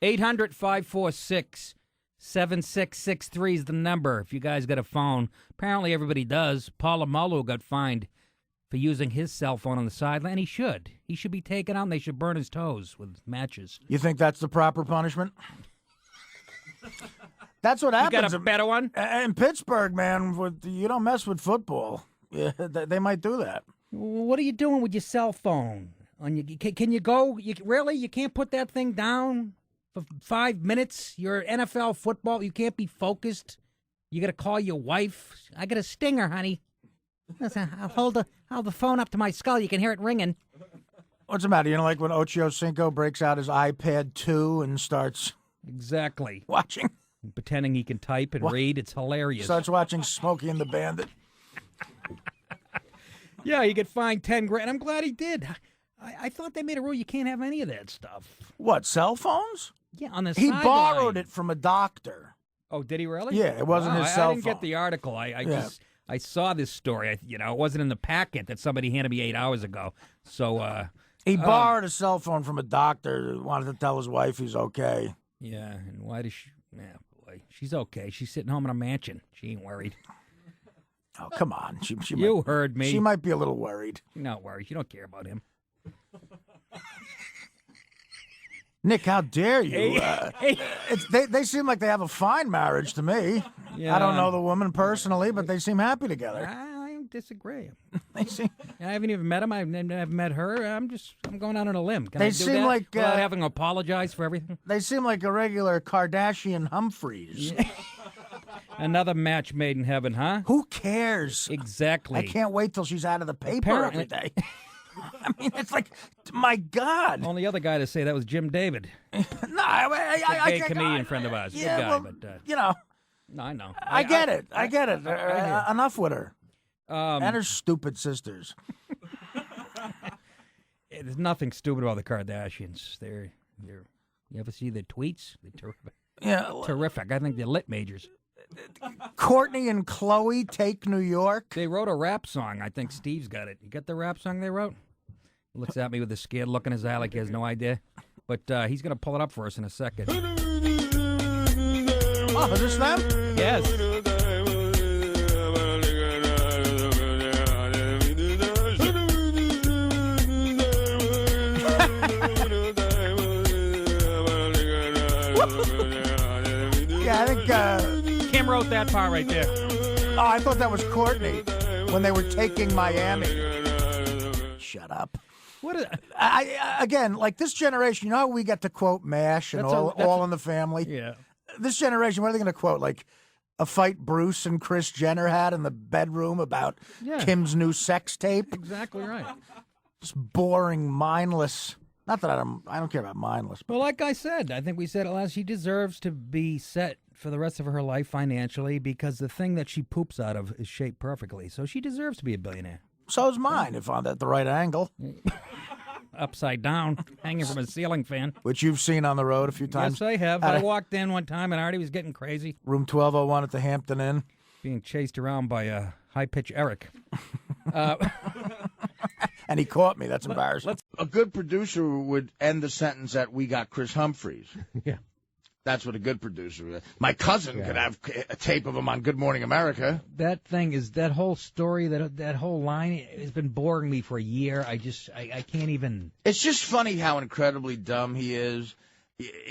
800-546-7663 is the number if you guys got a phone. Apparently everybody does. Polamalu got fined for using his cell phone on the sideline. He should. He should be taken out and they should burn his toes with matches. You think that's the proper punishment? That's what happens. You got a better one? In Pittsburgh, man, you don't mess with football. Yeah, they might do that. What are you doing with your cell phone? Can you go? Really? You can't put that thing down for 5 minutes? You're NFL football. You can't be focused. You got to call your wife. I got a stinger, honey. Listen, I'll hold the phone up to my skull. You can hear it ringing. What's the matter? You know, like when Ocho Cinco breaks out his iPad 2 and starts... Exactly. Watching. Pretending he can type and read. It's hilarious. Starts watching Smokey and the Bandit. Yeah, you get fined $10,000. I'm glad he did. I thought they made a rule you can't have any of that stuff. What, cell phones? Yeah, on the He sideline. borrowed it from a doctor. Oh, did he really? Yeah, it wasn't his cell phone. I didn't get the article. I saw this story. It wasn't in the packet that somebody handed me 8 hours ago. So he borrowed a cell phone from a doctor. Wanted to tell his wife he's okay. Yeah, and why does she? Yeah, boy, she's okay. She's sitting home in a mansion. She ain't worried. Oh, come on. You heard me. She might be a little worried. You're not worried. You don't care about him. Nick, how dare you? Hey. They seem like they have a fine marriage to me. Yeah. I don't know the woman personally, but they seem happy together. I disagree. They seem. I haven't even met him. I've never met her. I'm going out on a limb. Can I do seem that like without having to apologize for everything? They seem like a regular Kardashian Humphries. Yeah. Another match made in heaven, huh? Who cares? Exactly. I can't wait till she's out of the paper every day. I mean, it's like, my God. Only other guy to say that was Jim David. No, a gay comedian friend of ours. Yeah, Good guy, well, but you know. No, I know. I get it. I get it. Enough with her. And her stupid sisters. There's nothing stupid about the Kardashians. They're. You ever see the tweets? They're terrific. Yeah, terrific. I think they're lit majors. Courtney and Chloe Take New York. They wrote a rap song. I think Steve's got it. You got the rap song they wrote? Looks at me with a scared look in his eye like he has no idea. But he's going to pull it up for us in a second. Oh, is this them? Yes. Yeah, I think Kim wrote that part right there. Oh, I thought that was Courtney when they were taking Miami. Shut up. Again, like this generation, you know how we get to quote MASH and all in the Family? Yeah. This generation, what are they going to quote? Like a fight Bruce and Kris Jenner had in the bedroom about Kim's new sex tape? Exactly right. Just boring, mindless. Not that I don't care about mindless. Well, like I said, I think we said it last, she deserves to be set for the rest of her life financially because the thing that she poops out of is shaped perfectly. So she deserves to be a billionaire. So's mine, if I'm at the right angle. Upside down, hanging from a ceiling fan. Which you've seen on the road a few times. Yes, I have. I walked in one time and Artie was getting crazy. Room 1201 at the Hampton Inn. Being chased around by a high-pitch Eric. And he caught me. That's embarrassing. A good producer would end the sentence at, "We got Kris Humphries." Yeah. That's what a good producer would. My cousin could have a tape of him on Good Morning America. That thing is, that whole story, that whole line has been boring me for a year. I can't even. It's just funny how incredibly dumb he is.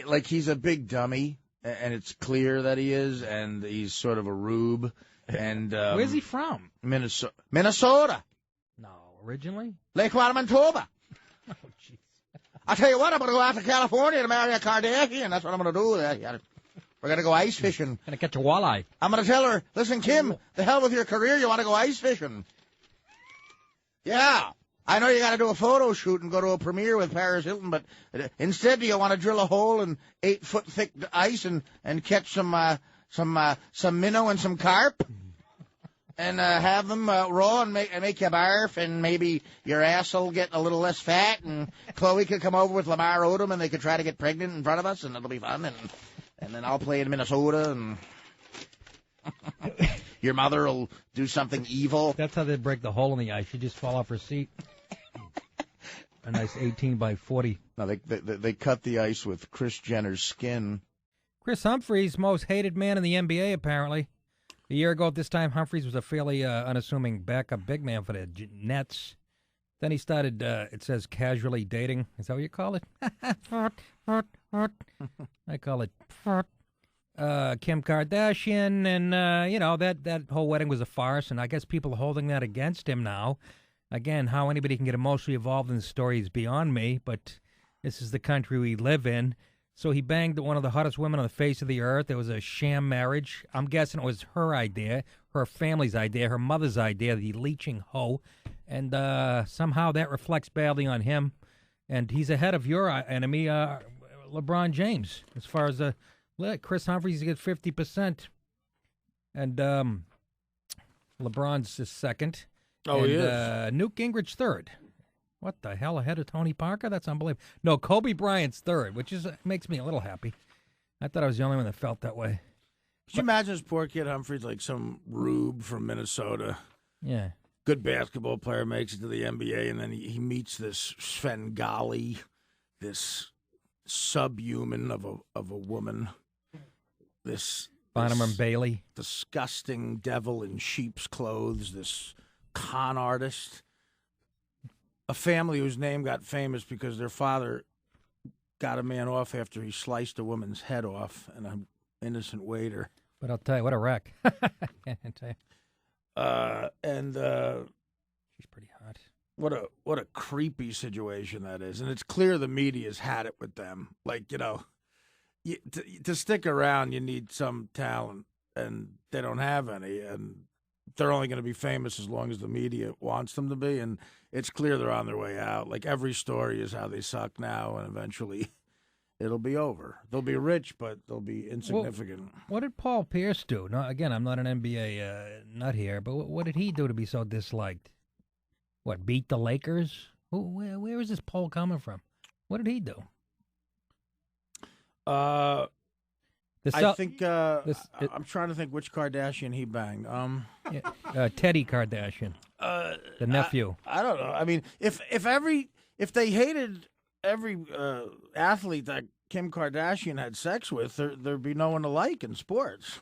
Like, he's a big dummy, and it's clear that he is, and he's sort of a rube. And where's he from? Minnesota. No, originally? Lake Manitoba. Oh, jeez. I'll tell you what, I'm going to go out to California to marry a Kardashian. That's what I'm going to do. We're going to go ice fishing. Going to catch a walleye. I'm going to tell her, listen, Kim, the hell with your career. You want to go ice fishing? Yeah. I know you got to do a photo shoot and go to a premiere with Paris Hilton, but instead, do you want to drill a hole in 8-foot thick ice and catch some minnow and some carp? And have them raw and make you barf, and maybe your ass will get a little less fat, and Chloe could come over with Lamar Odom, and they could try to get pregnant in front of us, and it'll be fun, and then I'll play in Minnesota, and your mother will do something evil. That's how they break the hole in the ice. You just fall off her seat. a nice 18 by 40. No, they cut the ice with Kris Jenner's skin. Kris Humphries, most hated man in the NBA, apparently. A year ago at this time, Humphries was a fairly unassuming backup big man for the Nets. Then he started, it says, casually dating. Is that what you call it? I call it Kim Kardashian. And, that whole wedding was a farce. And I guess people are holding that against him now. Again, how anybody can get emotionally involved in the story is beyond me. But this is the country we live in. So he banged one of the hottest women on the face of the earth. It was a sham marriage. I'm guessing it was her idea, her family's idea, her mother's idea, the leeching hoe. And somehow that reflects badly on him. And he's ahead of your enemy, LeBron James, as far as Kris Humphries gets 50%. And LeBron's is second. Oh, and, he is. Newt Gingrich third. What the hell, ahead of Tony Parker? That's unbelievable. No, Kobe Bryant's third, which makes me a little happy. I thought I was the only one that felt that way. Could you imagine this poor kid Humphries, like some rube from Minnesota? Yeah. Good basketball player, makes it to the NBA, and then he meets this Svengali, this subhuman of a woman, this Bonham and Bailey. Disgusting devil in sheep's clothes, this con artist. A family whose name got famous because their father got a man off after he sliced a woman's head off, and an innocent waiter. But I'll tell you, what a wreck. Can't tell you. She's pretty hot. What a creepy situation that is, and it's clear the media's had it with them. Like, to stick around, you need some talent, and they don't have any, and they're only going to be famous as long as the media wants them to be, and it's clear they're on their way out. Like, every story is how they suck now, and eventually it'll be over. They'll be rich, but they'll be insignificant. Well, what did Paul Pierce do? No, again, I'm not an NBA nut here, but what did he do to be so disliked? What, beat the Lakers? Where is this poll coming from? What did he do? I think I'm trying to think which Kardashian he banged. Teddy Kardashian, the nephew. I don't know. I mean, if they hated every athlete that Kim Kardashian had sex with, there'd be no one to like in sports.